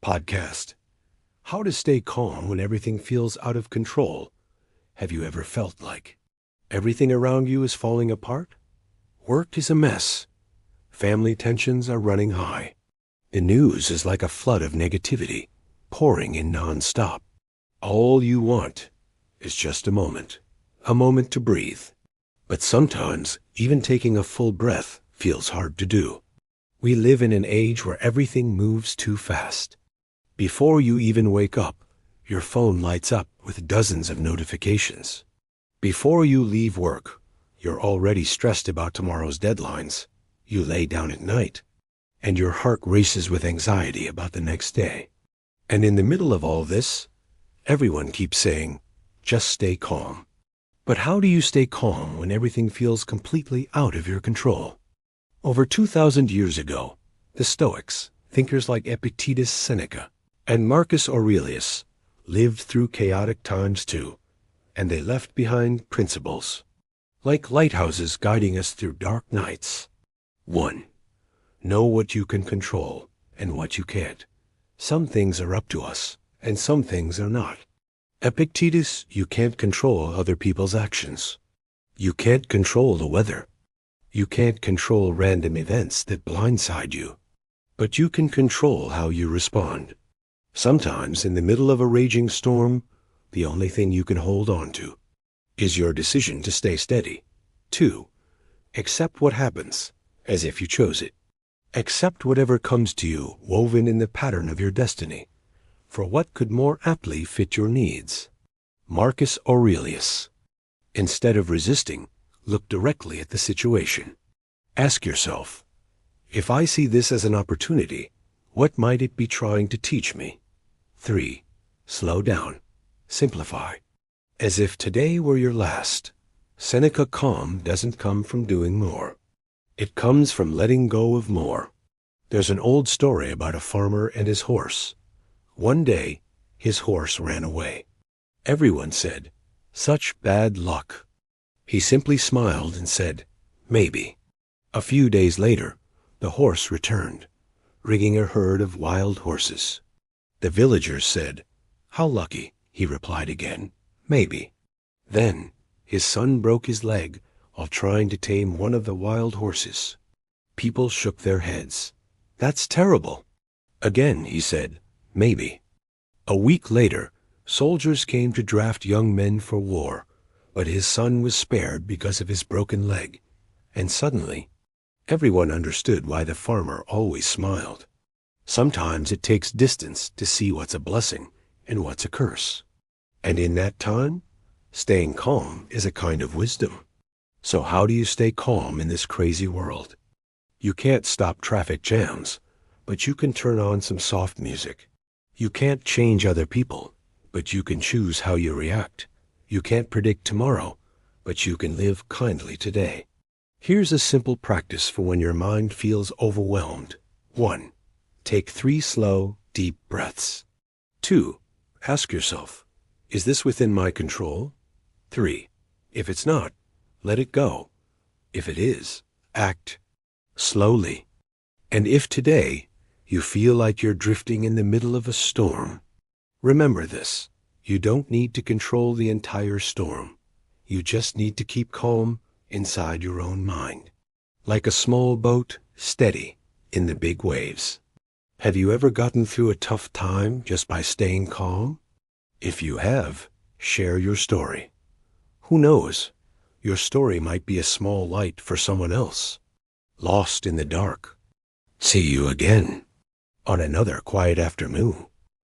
podcast. How to stay calm when everything feels out of control. Have you ever felt like everything around you is falling apart? Work is a mess. Family tensions are running high. The news is like a flood of negativity, pouring in non-stop. All you want is just a moment to breathe. But sometimes, even taking a full breath feels hard to do. We live in an age where everything moves too fast. Before you even wake up, your phone lights up with dozens of notifications. Before you leave work, you're already stressed about tomorrow's deadlines. You lay down at night, and your heart races with anxiety about the next day. And in the middle of all this, everyone keeps saying, just stay calm. But how do you stay calm when everything feels completely out of your control? Over 2,000 years ago, the Stoics, thinkers like Epictetus, Seneca, and Marcus Aurelius, lived through chaotic times too, and they left behind principles, like lighthouses guiding us through dark nights. 1. Know what you can control and what you can't. Some things are up to us, and some things are not. Epictetus, you can't control other people's actions. You can't control the weather. You can't control random events that blindside you. But you can control how you respond. Sometimes, in the middle of a raging storm, the only thing you can hold on to is your decision to stay steady. 2. Accept what happens, as if you chose it. Accept whatever comes to you, woven in the pattern of your destiny, for what could more aptly fit your needs? Marcus Aurelius. Instead of resisting, look directly at the situation. Ask yourself, if I see this as an opportunity, what might it be trying to teach me? 3. Slow down. Simplify. As if today were your last. Seneca, calm doesn't come from doing more. It comes from letting go of more. There's an old story about a farmer and his horse. One day, his horse ran away. Everyone said, such bad luck. He simply smiled and said, maybe. A few days later, the horse returned, bringing a herd of wild horses. The villagers said, how lucky, he replied again, maybe. Then, his son broke his leg while trying to tame one of the wild horses. People shook their heads. That's terrible. Again, he said, maybe. A week later, soldiers came to draft young men for war, but his son was spared because of his broken leg, and suddenly, everyone understood why the farmer always smiled. Sometimes it takes distance to see what's a blessing and what's a curse. And in that time, staying calm is a kind of wisdom. So how do you stay calm in this crazy world? You can't stop traffic jams, but you can turn on some soft music. You can't change other people, but you can choose how you react. You can't predict tomorrow, but you can live kindly today. Here's a simple practice for when your mind feels overwhelmed. 1. Take 3 slow, deep breaths. 2. Ask yourself, is this within my control? 3. If it's not, let it go. If it is, act slowly. And if today you feel like you're drifting in the middle of a storm, remember this. You don't need to control the entire storm. You just need to keep calm inside your own mind. Like a small boat, steady in the big waves. Have you ever gotten through a tough time just by staying calm? If you have, share your story. Who knows? Your story might be a small light for someone else, lost in the dark. See you again on another quiet afternoon.